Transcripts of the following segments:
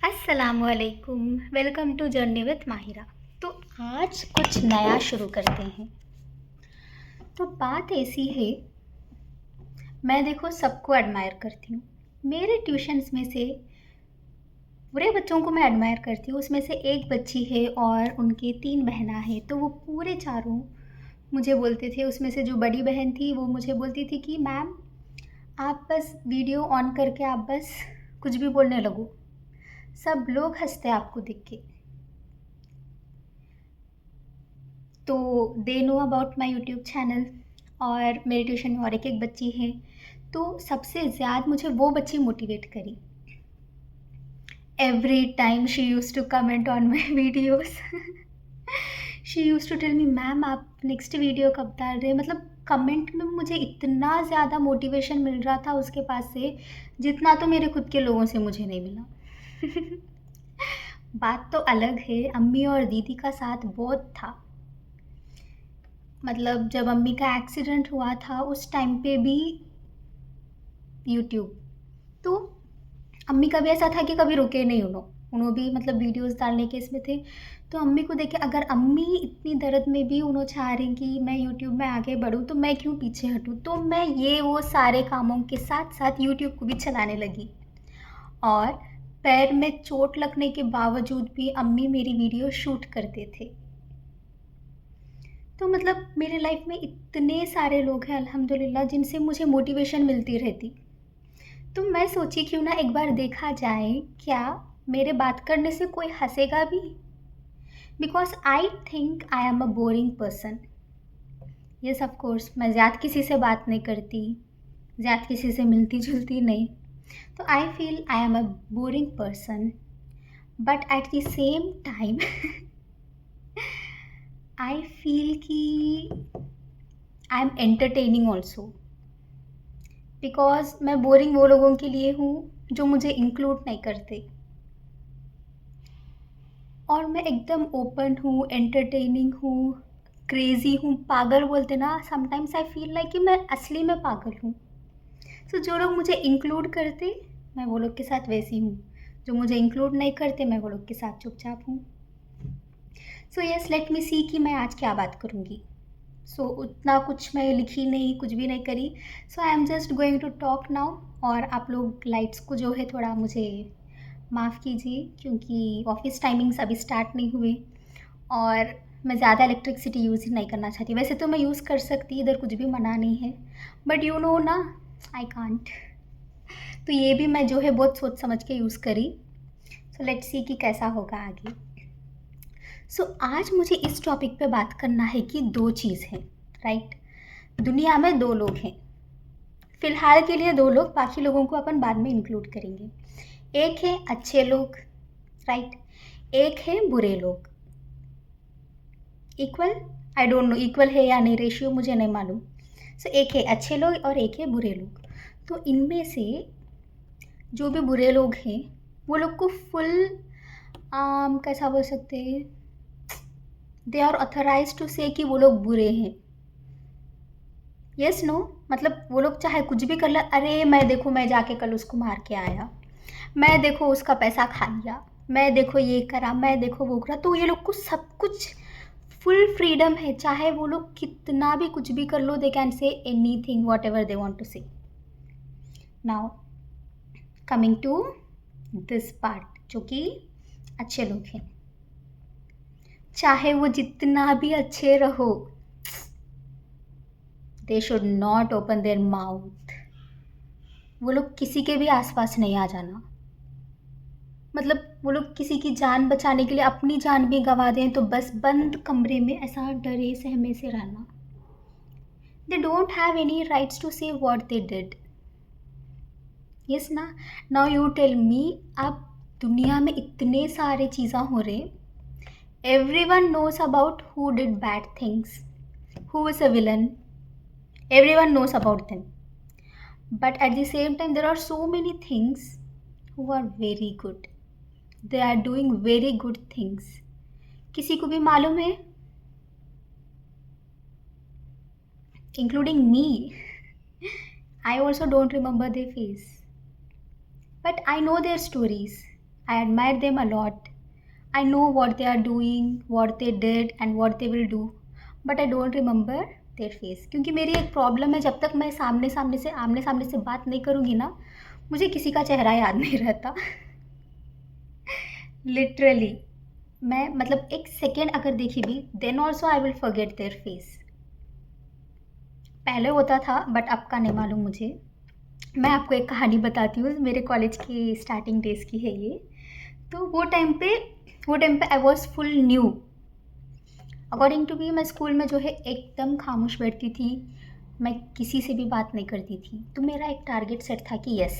अस्सलामुअलैकुम। Welcome to journey with Mahira. तो आज कुछ नया शुरू करते हैं। तो बात ऐसी है, मैं देखो सबको एडमायर करती हूँ। मेरे ट्यूशन्स में से पूरे बच्चों को मैं एडमायर करती हूँ। उसमें से एक बच्ची है और उनके 3 बहना है, तो वो पूरे चारों मुझे बोलते थे। उसमें से जो बड़ी बहन थी वो मुझे बोलती थी कि मैम आप बस वीडियो ऑन करके आप बस कुछ भी बोलने लगो, सब लोग हंसते हैं आपको देख के। तो they know about my YouTube channel और मेरे ट्यूशन में और एक बच्ची है। तो सबसे ज़्यादा मुझे वो बच्ची मोटिवेट करी। Every time she use to comment on my videos. She use to tell me ma'am आप नेक्स्ट वीडियो कब डाल रहे हैं। मतलब कमेंट में मुझे इतना ज़्यादा मोटिवेशन मिल रहा था उसके पास से, जितना तो मेरे खुद के लोगों से मुझे नहीं मिला। बात तो अलग है, अम्मी और दीदी का साथ बहुत था। मतलब जब अम्मी का एक्सीडेंट हुआ था उस टाइम पे भी यूट्यूब, तो अम्मी का भी ऐसा था कि कभी रुके नहीं उन्होंने भी मतलब वीडियोस डालने के इसमें थे। तो अम्मी को देखे, अगर अम्मी इतनी दर्द में भी उन्होंने चाह रही कि मैं यूट्यूब में आगे बढ़ूँ तो मैं क्यों पीछे हटूँ। तो मैं ये वो सारे कामों के साथ साथ यूट्यूब को भी चलाने लगी। और पैर में चोट लगने के बावजूद भी अम्मी मेरी वीडियो शूट करते थे। तो मतलब मेरे लाइफ में इतने सारे लोग हैं अल्हम्दुलिल्लाह जिनसे मुझे मोटिवेशन मिलती रहती। तो मैं सोची क्यों ना एक बार देखा जाए, क्या मेरे बात करने से कोई हंसेगा भी। Because I think I am a boring person. Yes of course, मैं ज़्यादा किसी से बात नहीं करती, ज़्यादा किसी से मिलती जुलती नहीं। तो I feel I am a boring person, but at the same time I feel कि I am entertaining also. Because मैं बोरिंग वो लोगों के लिए हूँ जो मुझे इंक्लूड नहीं करते, और मैं एकदम ओपन हूँ, एंटरटेनिंग हूँ, क्रेज़ी हूँ। पागल बोलते ना, समटाइम्स आई फील लाइक कि मैं असली में पागल हूँ। सो जो लोग मुझे इंक्लूड करते मैं वो लोग के साथ वैसी हूँ, जो मुझे इंक्लूड नहीं करते मैं वो लोग के साथ चुपचाप हूँ। सो यस, लेट मी सी कि मैं आज क्या बात करूँगी। सो उतना कुछ मैं लिखी नहीं, कुछ भी नहीं करी। So I am just going to talk now. और आप लोग लाइट्स को जो है थोड़ा मुझे माफ़ कीजिए, क्योंकि ऑफिस टाइमिंग्स अभी स्टार्ट नहीं हुए और मैं ज़्यादा इलेक्ट्रिसिटी यूज़ ही नहीं करना चाहती। वैसे तो मैं यूज़ कर सकती, इधर कुछ भी मना नहीं है, बट यू नो ना, आई कांट। तो ये भी मैं जो है बहुत सोच समझ के यूज़ करी। सो लेट्स सी कि कैसा होगा आगे। सो आज मुझे इस टॉपिक पे बात करना है कि दो चीज़ है, राइट। दुनिया में दो लोग हैं, फिलहाल के लिए दो लोग, बाकी लोगों को अपन बाद में इंक्लूड करेंगे। एक है अच्छे लोग, राइट, एक है बुरे लोग। Equal, I don't no equal है या नहीं, रेशियो मुझे नहीं मालूम। सो एक है अच्छे लोग और एक है बुरे लोग। तो इनमें से जो भी बुरे लोग हैं वो लोग को फुल कैसा बोल सकते हैं, दे आर ऑथराइज टू से कि वो लोग बुरे हैं। यस नो, मतलब वो लोग चाहे कुछ भी कर ले, अरे मैं देखो मैं जाके कल उसको मार के आया, मैं देखो उसका पैसा खा लिया, मैं देखो ये करा, मैं देखो वो करा। तो ये लोग को सब कुछ फुल फ्रीडम है, चाहे वो लोग कितना भी कुछ भी कर लो, they can say anything whatever they want to say. Now coming to this part, जो कि अच्छे लोग हैं, चाहे वो जितना भी अच्छे रहो, they should not open their mouth. वो लोग किसी के भी आसपास नहीं आ जाना। मतलब वो लोग किसी की जान बचाने के लिए अपनी जान भी गंवा दें तो बस बंद कमरे में ऐसा डरे सहमे से रहना। They don't have any rights to say what they did. Yes ना। नाउ यू टेल मी, अब दुनिया में इतने सारे चीज़ें हो रहे, everyone knows about who did bad things, who is a villain, everyone knows about them. But at the same time, there are so many things who are very good. They are doing very good things. किसी को भी मालूम है, including me. I also don't remember their face. But I know their stories. I admire them a lot. I know what they are doing, what they did and what they will do. But I don't remember their face. क्योंकि मेरी एक problem है, जब तक मैं आमने सामने से बात नहीं करूँगी ना, मुझे किसी का चेहरा याद नहीं रहता। लिटरली मैं मतलब एक सेकेंड अगर देखी भी, then also I will forget their face. पहले होता था बट अब का नहीं मालूम मुझे। मैं आपको एक कहानी बताती हूँ, मेरे कॉलेज की स्टार्टिंग डेज़ की है ये। तो वो टाइम पे I was full new. According to me मैं स्कूल में जो है एकदम खामोश बैठती थी, मैं किसी से भी बात नहीं करती थी। तो मेरा एक टारगेट सेट था कि यस,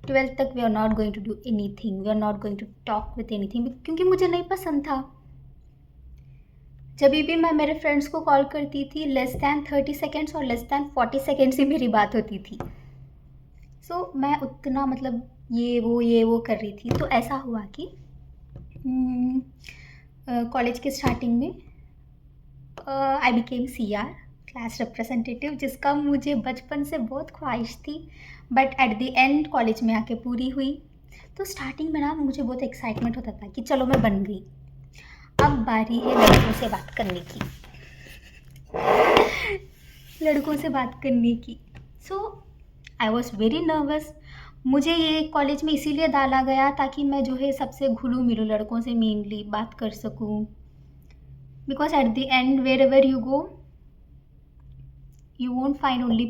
12th तक we are not going to do anything, we are not going to talk with anything, क्योंकि मुझे नहीं पसंद था। जब भी मैं मेरे फ्रेंड्स को कॉल करती थी, लेस दैन 30 सेकेंड्स और लेस दैन 40 सेकेंड्स ही मेरी बात होती थी। सो मैं उतना मतलब ये वो कर रही थी। तो ऐसा हुआ कि कॉलेज के स्टार्टिंग में I became CR, class representative, जिसका मुझे बचपन से बहुत ख्वाहिश थी, but at the and college में आके पूरी हुई। तो स्टार्टिंग में ना मुझे बहुत एक्साइटमेंट होता था कि चलो मैं बन गई, अब बारी है लड़कों से बात करने की। लड़कों से बात करने की। सो आई वॉज़ वेरी नर्वस। मुझे ये कॉलेज में इसीलिए डाला गया ताकि मैं जो है सबसे घुलूँ मिलूँ, लड़कों से मेनली बात कर सकूँ। Because at the end wherever you go, you won't find only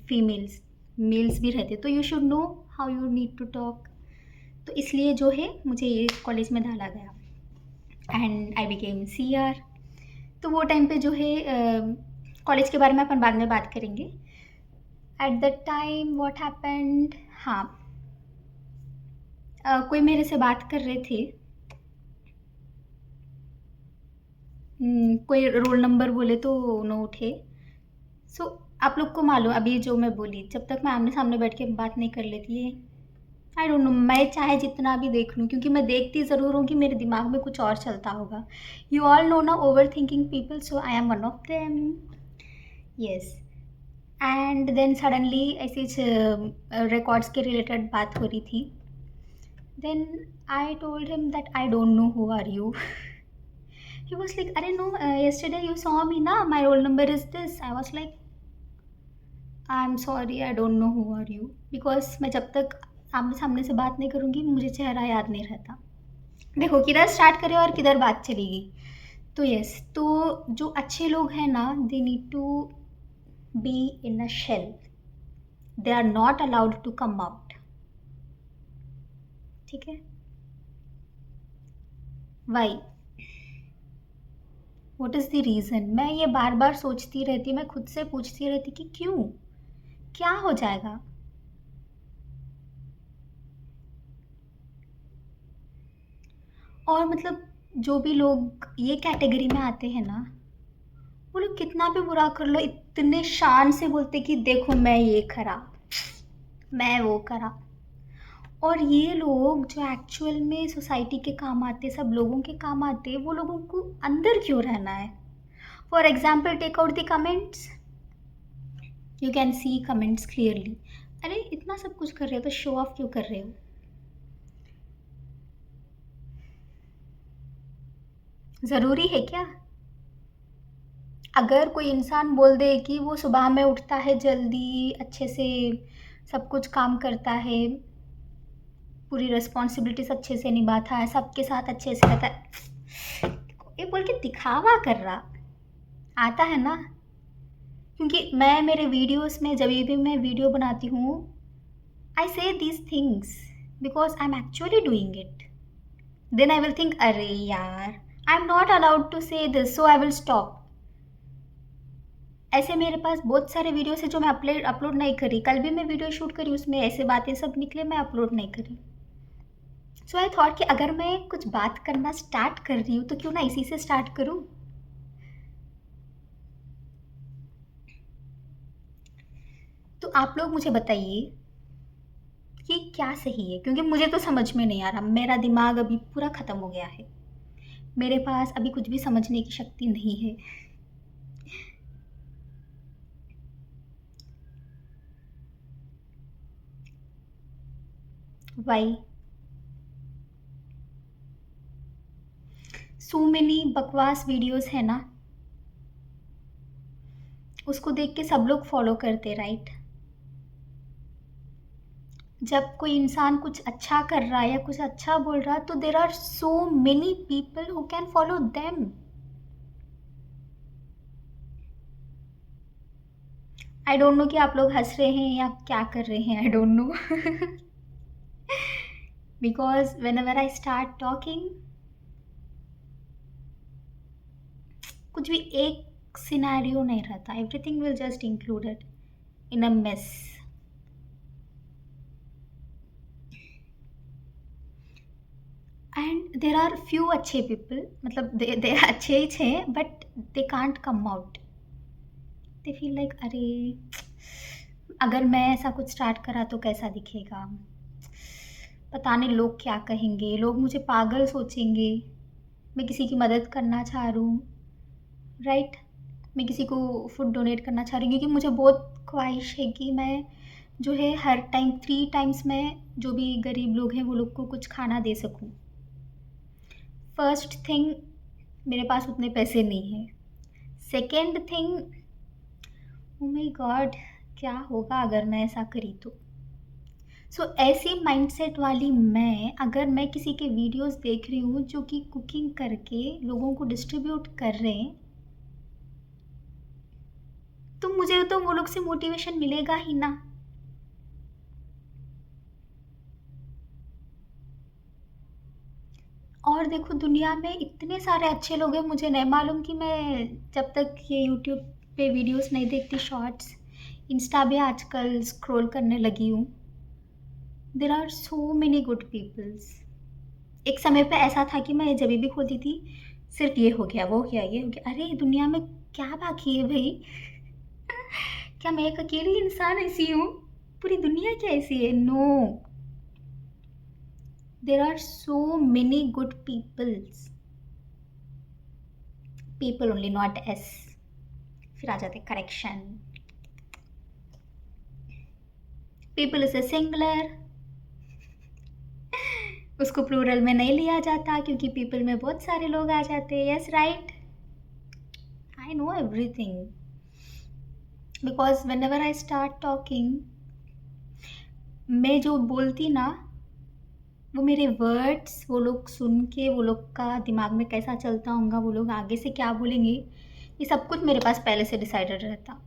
females, males भी रहते, तो you should know how you need to talk. तो इसलिए जो है मुझे ये कॉलेज में डाला गया एंड आई बिकेम CR। तो वो टाइम पे जो है कॉलेज के बारे में अपन बाद में बात करेंगे। At the time what happened, हाँ, कोई मेरे से बात कर रहे थे, कोई रोल नंबर बोले तो नो उठे। सो आप लोग को मालूम, अभी जो मैं बोली, जब तक मैं आमने सामने बैठ के बात नहीं कर लेती है, आई डोंट नो, मैं चाहे जितना भी देख लूँ, क्योंकि मैं देखती ज़रूर हूँ कि मेरे दिमाग में कुछ और चलता होगा। यू ऑल नो ना overthinking people, so I am one of them. Yes. And then suddenly ऐसी रिकॉर्ड्स के रिलेटेड बात हो रही थी। Then I told him that I don't know who are you. He was like, अरे no, yesterday you saw me ना, my roll number is this. I was like, I'm sorry, I don't know who are you. Because मैं जब तक आमने सामने से बात नहीं करूँगी, मुझे चेहरा याद नहीं रहता। देखो किधर स्टार्ट करें और किधर बात चलेगी। तो यस, तो जो अच्छे लोग हैं ना, they need to be in a shell, they are not allowed to come out. ठीक है, why, what is the reason? मैं ये बार बार सोचती रहती, मैं खुद से पूछती रहती कि क्यों, क्या हो जाएगा। और मतलब जो भी लोग ये कैटेगरी में आते हैं ना, वो लोग कितना भी बुरा कर लो, इतने शान से बोलते कि देखो मैं ये करा, मैं वो करा। और ये लोग जो एक्चुअल में सोसाइटी के काम आते, सब लोगों के काम आते, वो लोगों को अंदर क्यों रहना है? For example take out the comments, you can see comments clearly. अरे इतना सब कुछ कर रहे हो तो शो ऑफ क्यों कर रहे हो? ज़रूरी है क्या? अगर कोई इंसान बोल दे कि वो सुबह में उठता है जल्दी, अच्छे से सब कुछ काम करता है, पूरी रिस्पॉन्सिबिलिटीज अच्छे से निभाता है, सबके साथ अच्छे से रहता है, ये बोल के दिखावा कर रहा, आता है ना। क्योंकि मैं मेरे वीडियोस में जब भी मैं वीडियो बनाती हूँ, I say these things because I am actually doing it. Then I will think अरे यार, I am not allowed to say this, so I will stop. ऐसे मेरे पास बहुत सारे वीडियोस है जो मैं अपलोड नहीं करी। कल भी मैं वीडियो शूट करी, उसमें ऐसे बातें सब निकले, मैं अपलोड नहीं करी। सो आई थॉट कि अगर मैं कुछ बात करना स्टार्ट कर रही हूँ तो क्यों ना इसी से स्टार्ट करूँ। तो आप लोग मुझे बताइए कि क्या सही है, क्योंकि मुझे तो समझ में नहीं आ रहा, मेरा दिमाग अभी पूरा ख़त्म हो गया है, मेरे पास अभी कुछ भी समझने की शक्ति नहीं है। वाई? सो मेनी बकवास वीडियोस है ना, उसको देख के सब लोग फॉलो करते, राइट? जब कोई इंसान कुछ अच्छा कर रहा है या कुछ अच्छा बोल रहा है तो there are so many people who can follow them. I don't know कि आप लोग हंस रहे हैं या क्या कर रहे हैं, I don't know. Because whenever I start talking, कुछ भी एक सिनेरियो नहीं रहता, everything will just included in a mess. And there are few अच्छे पीपल, मतलब दे अच्छे ही थे but they can't come out. They feel like अरे अगर मैं ऐसा कुछ स्टार्ट करा तो कैसा दिखेगा, पता नहीं लोग क्या कहेंगे, लोग मुझे पागल सोचेंगे, मैं किसी की मदद करना चाह रही हूँ, राइट? मैं किसी को फूड डोनेट करना चाह रही हूँ क्योंकि मुझे बहुत ख्वाहिश है कि मैं जो है हर टाइम 3 टाइम्स मैं जो भी गरीब लोग हैं वो लोग को कुछ खाना दे सकूँ। फर्स्ट थिंग, मेरे पास उतने पैसे नहीं हैं। Second thing, oh my God क्या होगा अगर मैं ऐसा करी तो। सो ऐसी माइंडसेट वाली मैं, अगर मैं किसी के वीडियोस देख रही हूँ जो कि कुकिंग करके लोगों को डिस्ट्रीब्यूट कर रहे हैं, तो मुझे तो वो लोग से मोटिवेशन मिलेगा ही ना। और देखो दुनिया में इतने सारे अच्छे लोग हैं, मुझे नहीं मालूम कि मैं जब तक ये यूट्यूब पे वीडियोस नहीं देखती, शॉर्ट्स, इंस्टा भी आजकल स्क्रॉल करने लगी हूँ, there are so many good peoples. एक समय पे ऐसा था कि मैं जब भी खोलती थी सिर्फ ये हो गया, वो हो गया, ये हो गया, अरे दुनिया में क्या बाकी है भाई? क्या मैं एक अकेली इंसान ऐसी हूँ? पूरी दुनिया क्या ऐसी है? No, there are so many good people only, not S. फिर आ जाते correction, people is a singular, उसको प्लूरल में नहीं लिया जाता क्योंकि पीपल में बहुत सारे लोग आ जाते हैं। Yes right, I know everything because whenever I start talking, मैं जो बोलती ना, वो मेरे वर्ड्स वो लोग सुन के वो लोग का दिमाग में कैसा चलता होगा, वो लोग आगे से क्या बोलेंगे, ये सब कुछ मेरे पास पहले से डिसाइडेड रहता।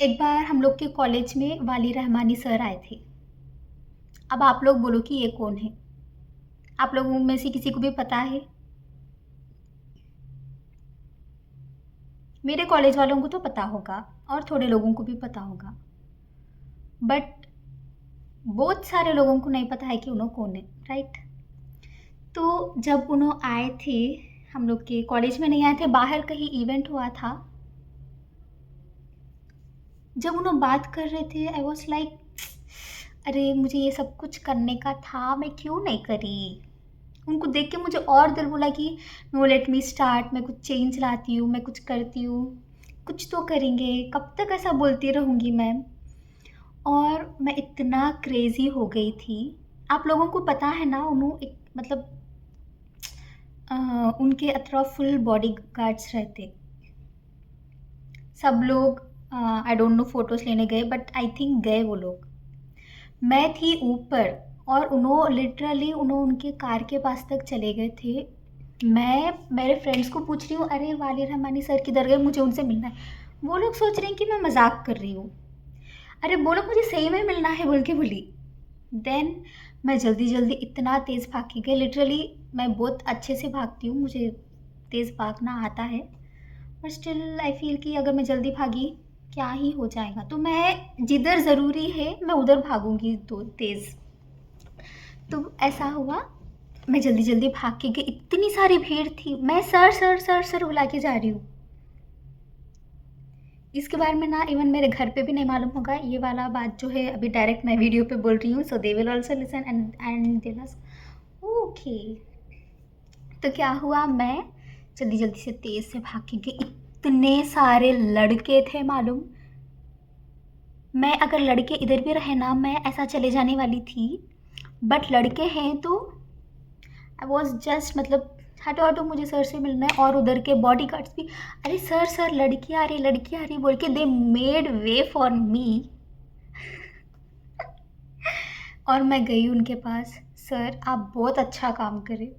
एक बार हम लोग के कॉलेज में वाली रहमानी सर आए थे। अब आप लोग बोलो कि ये कौन है? आप लोगों में से किसी को भी पता है? मेरे कॉलेज वालों को तो पता होगा और थोड़े लोगों को भी पता होगा, बट बहुत सारे लोगों को नहीं पता है कि उन्होंने कौन है, राइट? तो जब उन्होंने आए थे, हम लोग के कॉलेज में नहीं आए थे, बाहर कहीं इवेंट हुआ था, जब उन्होंने बात कर रहे थे आई वॉज लाइक अरे मुझे ये सब कुछ करने का था, मैं क्यों नहीं करी? उनको देख के मुझे और दिल बोला कि नो लेट मी स्टार्ट, मैं कुछ चेंज लाती हूँ, मैं कुछ करती हूँ, कुछ तो करेंगे, कब तक ऐसा बोलती रहूँगी मैं? और मैं इतना क्रेज़ी हो गई थी। आप लोगों को पता है ना, उन्होंने एक मतलब उनके अतरफ फुल बॉडी गार्ड्स रहते, सब लोग आई डोंट नो फोटोज़ लेने गए बट आई थिंक गए वो लोग। मैं थी ऊपर और उन्होंने लिटरली उनके कार के पास तक चले गए थे। मैं मेरे फ्रेंड्स को पूछ रही हूँ अरे वाली रहमानी सर किधर गए, मुझे उनसे मिलना है। वो लोग सोच रहे हैं कि मैं मजाक कर रही हूँ, अरे बोलो मुझे सही में मिलना है बोल के बोली। देन मैं जल्दी जल्दी इतना तेज़ भाग के गई, लिटरली मैं बहुत अच्छे से भागती हूँ, मुझे तेज़ भागना आता है, बट स्टिल आई फील कि अगर मैं जल्दी भागी क्या ही हो जाएगा, तो मैं जिधर ज़रूरी है मैं उधर भागूंगी तो तेज़। तो ऐसा हुआ, मैं जल्दी जल्दी भाग के गई, इतनी सारी भीड़ थी, मैं सर सर सर सर बुला के जा रही हूँ। इसके बारे में ना इवन मेरे घर पे भी नहीं मालूम होगा, ये वाला बात जो है अभी डायरेक्ट मैं वीडियो पे बोल रही हूँ, so they will also listen and they was okay. तो क्या हुआ, मैं जल्दी जल्दी से तेज़ से भाग के गई, इतने सारे लड़के थे मालूम। मैं अगर लड़के इधर भी रहे ना, मैं ऐसा चले जाने वाली थी, बट लड़के हैं तो आई वॉज जस्ट मतलब हटो हटो मुझे सर से मिलना है। और उधर के बॉडी गार्ड्स भी अरे सर सर लड़की आ रही बोल के they made way for me. और मैं गई उनके पास, सर आप बहुत अच्छा काम करें,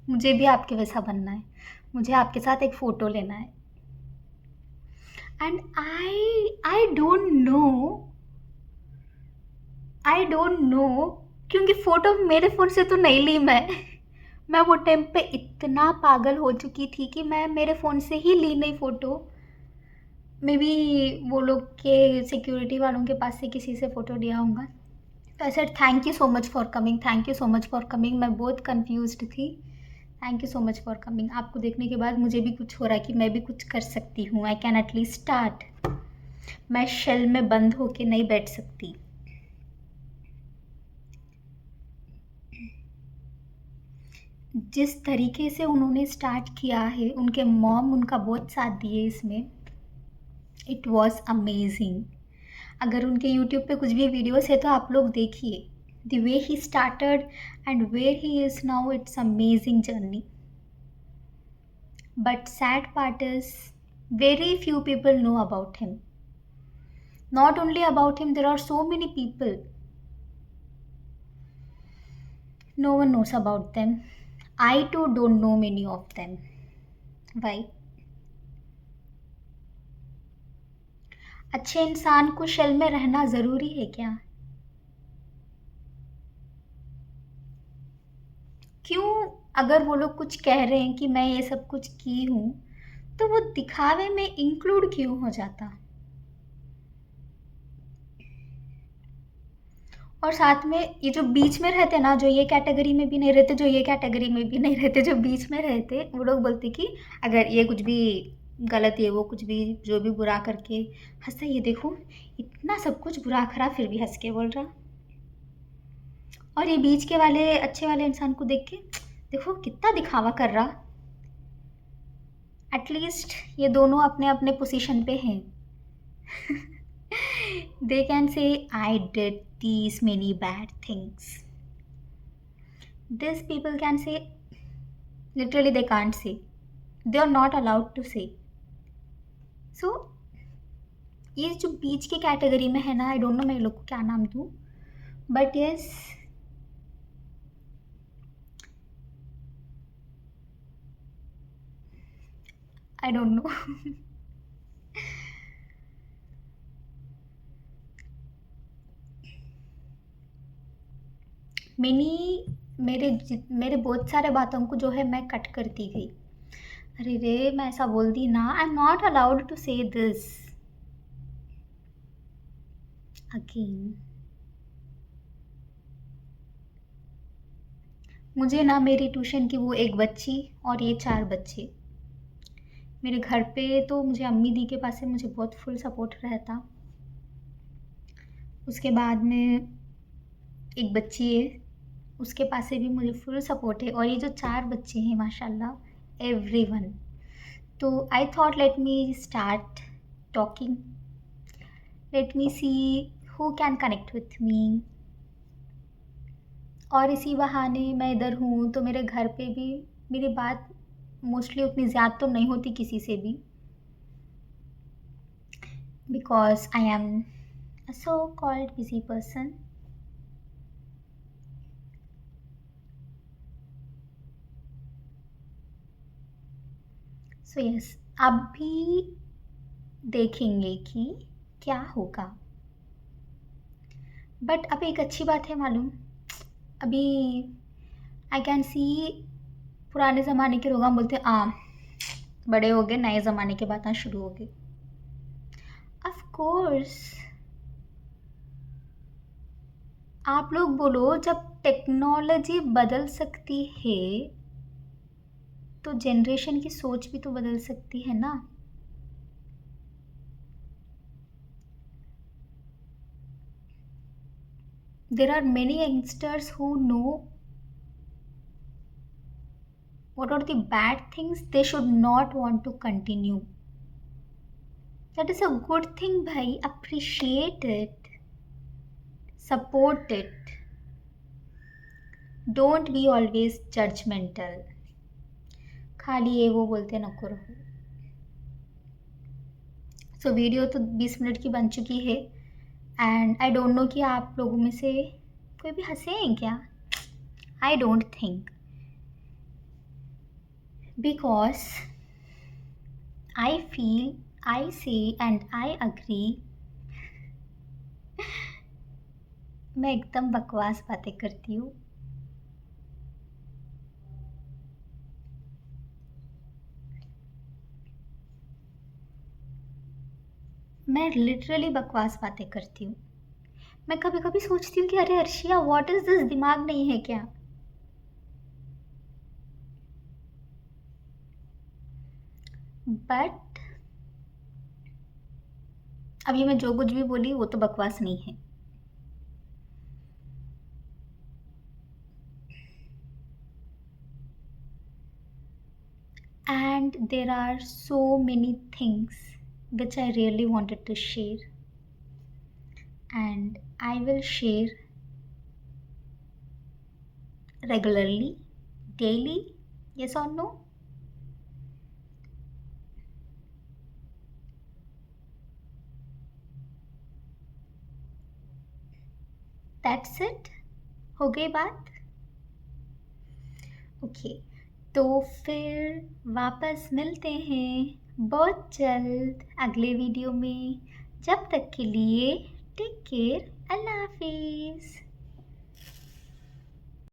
मुझे भी आपके वैसा बनना है, मुझे आपके साथ एक फ़ोटो लेना है। एंड आई डोंट नो क्योंकि फ़ोटो मेरे फ़ोन से तो नहीं ली मैं वो टाइम पे इतना पागल हो चुकी थी कि मैं मेरे फ़ोन से ही ली नहीं फ़ोटो। मे बी वो लोग के सिक्योरिटी वालों के पास से किसी से फ़ोटो लिया होगा। तो I said thank you so much for coming, thank you so much for coming. मैं बहुत कंफ्यूज्ड थी। Thank you so much for coming. आपको देखने के बाद मुझे भी कुछ हो रहा है कि मैं भी कुछ कर सकती हूँ। I can at least start. मैं शेल में बंद होके नहीं बैठ सकती। जिस तरीके से उन्होंने स्टार्ट किया है, उनके मॉम उनका बहुत साथ दिए इसमें। It was amazing. अगर उनके यूट्यूब पे कुछ भी वीडियोस है तो आप लोग देखिए। The way he started and where he is now, it's amazing journey. But sad part is very few people know about him. Not only about him, there are so many people. No one knows about them. I too don't know many of them. Why? अच्छे इंसान को shell में रहना ज़रूरी है क्या? क्यों? अगर वो लोग कुछ कह रहे हैं कि मैं ये सब कुछ की हूँ, तो वो दिखावे में इंक्लूड क्यों हो जाता? और साथ में ये जो बीच में रहते ना, जो ये कैटेगरी में भी नहीं रहते, जो ये कैटेगरी में भी नहीं रहते, जो बीच में रहते, वो लोग बोलते कि अगर ये कुछ भी गलत है, वो कुछ भी जो भी बुरा करके हंसता, ये देखो इतना सब कुछ बुरा खरा फिर भी हंस के बोल रहा। और ये बीच के वाले अच्छे वाले इंसान को देख के देखो कितना दिखावा कर रहा। एटलीस्ट ये दोनों अपने अपने पोजीशन पे हैं। They can say, I did these many bad things. These people can say, literally, they can't say. They are not allowed to say. So, ये जो बीच के कैटेगरी में है ना, आई डोंट नो मैं ये लोग को क्या नाम दूँ, but yes, I don't no. मेरे बहुत सारे बातों को जो है मैं कट करती गई। अरे रे मैं ऐसा बोल दी ना, I am not allowed to say this again. मुझे ना मेरी ट्यूशन की वो एक बच्ची और ये 4 बच्चे, मेरे घर पे तो मुझे अम्मी दी के पास से मुझे बहुत फुल सपोर्ट रहता। उसके बाद में एक बच्ची है, उसके पास से भी मुझे फुल सपोर्ट है। और ये जो 4 बच्चे हैं माशाल्लाह एवरीवन। तो I thought let me start talking, let me see who can connect with me. और इसी बहाने मैं इधर हूँ तो मेरे घर पे भी मेरी बात मोस्टली उतनी ज़्यादा तो नहीं होती किसी से भी, because I am a so called busy person. So yes, अभी देखेंगे कि क्या होगा। बट अब एक अच्छी बात है मालूम, अभी आई कैन सी पुराने ज़माने के लोग हम बोलते बड़े हो गए, नए ज़माने की बातें शुरू हो गई। ऑफ कोर्स आप लोग बोलो, जब टेक्नोलॉजी बदल सकती है तो जनरेशन की सोच भी तो बदल सकती है ना। There are many youngsters who know what are the bad things they should not want to continue. That is a good thing, bhai. Appreciate it. Support it. Don't be always judgemental. खाली ये वो बोलते नको रहो। So video तो 20 minute की बन चुकी है एंड आई डोंट नो कि आप लोगों में से कोई भी हंसे हैं क्या। I don't think, because I feel, I say and I agree, मैं एकदम बकवास बातें करती हूँ। मैं लिटरली बकवास बातें करती हूँ। मैं कभी कभी सोचती हूँ कि अरे अर्शिया, व्हाट इज दिस, दिमाग नहीं है क्या। बट अभी मैं जो कुछ भी बोली वो तो बकवास नहीं है। And there are so many things which I really wanted to share, and I will share regularly, daily. Yes or no? That's it. हो गई बात। ओके, तो फिर वापस मिलते हैं बहुत जल्द अगले वीडियो में। जब तक के लिए टेक केयर, अल्लाह हाफिज़।